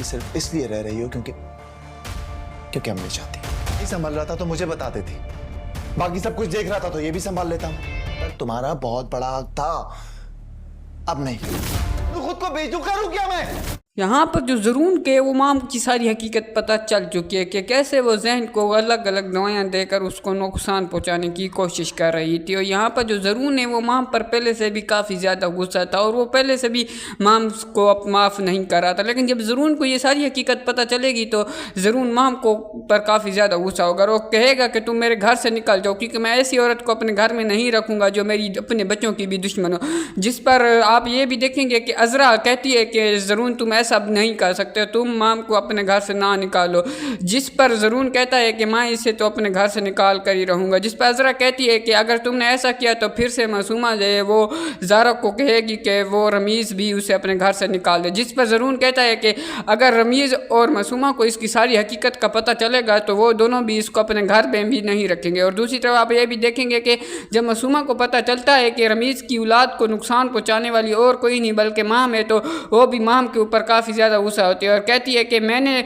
صرف اس لیے رہ رہی ہو کیونکہ امی چاہتی نہیں سنبھل رہا تھا تو مجھے بتا دیتی، باقی سب کچھ دیکھ رہا تھا تو یہ بھی سنبھال لیتا ہوں۔ تمہارا بہت بڑا حق تھا، اب نہیں۔ تو خود کو بیچوں، کروں کیا میں؟ یہاں پر جو زرون کے وہ مام کی ساری حقیقت پتہ چل چکی ہے کہ کیسے وہ ذہن کو الگ الگ دوائیاں دے کر اس کو نقصان پہنچانے کی کوشش کر رہی تھی، اور یہاں پر جو زرون ہے وہ مام پر پہلے سے بھی کافی زیادہ غصہ تھا، اور وہ پہلے سے بھی مام کو معاف نہیں کر رہا تھا۔ لیکن جب زرون کو یہ ساری حقیقت پتہ چلے گی تو زرون مام کو پر کافی زیادہ غصہ ہوگا، اور وہ کہے گا کہ تم میرے گھر سے نکل جاؤ، کیونکہ میں ایسی عورت کو اپنے گھر میں نہیں رکھوں گا جو میری اپنے بچوں کی بھی دشمن ہو۔ جس پر آپ یہ بھی دیکھیں گے کہ عذرا کہتی ہے کہ زرون تم ایسا نہیں کر سکتے، تم مام کو اپنے گھر سے نہ نکالو، جس پر زرون کہتا ہے کہ میں اسے تو اپنے گھر سے نکال کر ہی رہوں گا۔ جس پر عذرا کہتی ہے کہ اگر تم نے ایسا کیا تو پھر سے معصومہ جو ہے وہ زارا کو کہے گی کہ وہ رمیز بھی اسے اپنے گھر سے نکال دے، جس پر زرون کہتا ہے کہ اگر رمیز اور معصومہ کو اس کی ساری حقیقت کا پتہ چلے گا تو وہ دونوں بھی اس کو اپنے گھر میں بھی نہیں رکھیں گے۔ اور دوسری طرف آپ یہ بھی دیکھیں گے کہ جب معصومہ کو پتہ چلتا ہے کہ رمیز کی اولاد کو نقصان پہنچانے والی اور کوئی نہیں بلکہ مام ہے، تو وہ بھی مام کے اوپر کافی زیادہ غصہ ہوتی ہے اور کہتی ہے کہ میں نے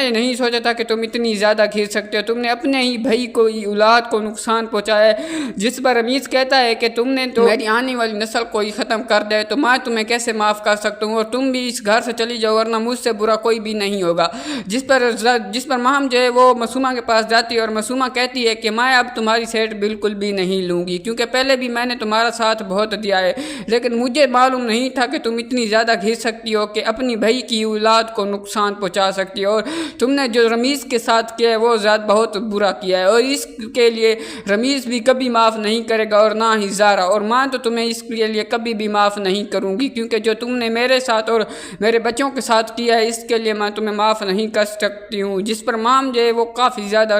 نہیں سوچا تھا کہ تم اتنی زیادہ گھیر سکتے ہو، تم نے اپنے ہی بھائی کو اولاد کو نقصان پہنچایا ہے۔ جس پر رمیز کہتا ہے کہ تم نے تو میری آنے والی نسل کو ہی ختم کر دیا ہے، تو میں تمہیں کیسے معاف کر سکتا ہوں، اور تم بھی اس گھر سے چلی جاؤ ورنہ مجھ سے برا کوئی بھی نہیں ہوگا۔ جس پر مام جو ہے وہ معصومہ کے پاس جاتی ہے اور معصومہ کہتی ہے کہ میں اب تمہاری سیٹ بالکل بھی نہیں لوں گی، کیونکہ پہلے بھی میں نے تمہارا ساتھ بہت دیا ہے، لیکن مجھے معلوم نہیں تھا کہ تم اتنی زیادہ گھیر سکتی ہو کہ اپنی بھائی کی اولاد کو نقصان پہنچا سکتی ہے، اور تم نے جو رمیز کے ساتھ کیا ہے وہ بہت برا کیا ہے، اور اس کے لیے رمیز بھی کبھی معاف نہیں کرے گا اور نہ ہی زارا، اور میں تو تمہیں اس کے لیے کبھی بھی معاف نہیں کروں گی، کیونکہ جو تم نے میرے ساتھ اور میرے بچوں کے ساتھ کیا ہے اس کے لیے میں تمہیں معاف نہیں کر سکتی ہوں۔ جس پر مام جو ہے وہ کافی زیادہ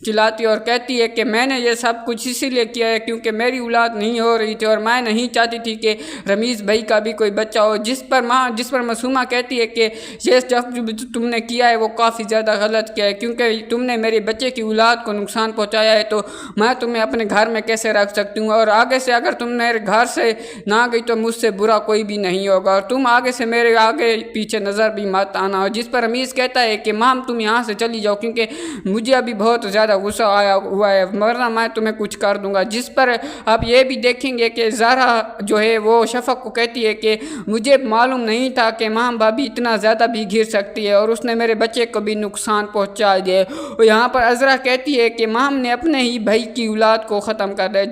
چلاتی ہے اور کہتی ہے کہ میں نے یہ سب کچھ اسی لیے کیا ہے کیونکہ میری اولاد نہیں ہو رہی تھی اور میں نہیں چاہتی تھی کہ رمیز بھائی کا بھی کوئی بچہ ہو۔ جس پر معصومہ کہتی ہے کہ یہ جو تم نے کیا ہے وہ کافی زیادہ غلط کیا ہے، کیونکہ تم نے میرے بچے کی اولاد کو نقصان پہنچایا ہے تو میں تمہیں اپنے گھر میں کیسے رکھ سکتی ہوں، اور آگے سے اگر تم میرے گھر سے نہ گئی تو مجھ سے برا کوئی بھی نہیں ہوگا، اور تم آگے سے میرے آگے پیچھے نظر بھی مت آنا۔ اور جس پر رمیز کہتا ہے کہ مام تم یہاں سے چلی جاؤ کیونکہ مجھے ابھی بہت زیادہ غصہ آیا ہوا ہے ورنہ میں تمہیں کچھ کر دوں گا۔ جس پر آپ یہ بھی دیکھیں گے کہ زارا جو ہے وہ شفق کو کہتی ہے کہ مجھے معلوم نہیں تھا کہ مام بھابھی اتنا زیادہ بھی گھیر سکتی ہے اور اس نے میرے بچے کو بھی نقصان پہنچا دیا، اور یہاں پر عذرا کہتی ہے کہ مام نے اپنے ہی بھائی کی اولاد کو ختم کر دیا۔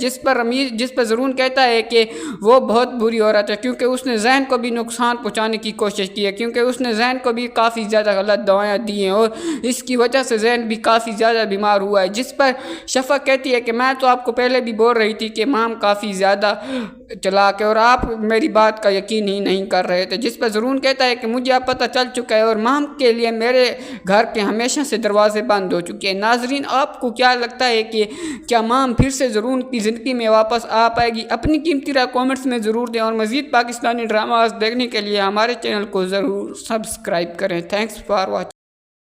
جس پر زرون کہتا ہے کہ وہ بہت بری عورت ہے کیونکہ اس نے ذہن کو بھی نقصان پہنچانے کی کوشش کی ہے، کیونکہ اس نے ذہن کو بھی کافی زیادہ غلط دوائیاں دی ہیں اور اس کی وجہ سے ذہن بھی کافی زیادہ بیمار ہوا ہے۔ جس پر شفق کہتی ہے کہ میں تو آپ کو پہلے بھی بول رہی تھی کہ مام کافی زیادہ چلاک ہے اور آپ میری بات کا یقین ہی نہیں کر رہے تھے۔ جس پر زرون کہتا ہے کہ مجھے اب پتہ چل چکا ہے اور مام کے لیے میرے گھر کے ہمیشہ سے دروازے بند ہو چکے ہیں۔ ناظرین، آپ کو کیا لگتا ہے کہ کیا مام پھر سے زرون کی زندگی میں واپس آ پائے گی؟ اپنی قیمتی رائے کامنٹس میں ضرور دیں اور مزید پاکستانی ڈراماز دیکھنے کے لیے ہمارے چینل کو ضرور سبسکرائب کریں۔ Thanks for watching.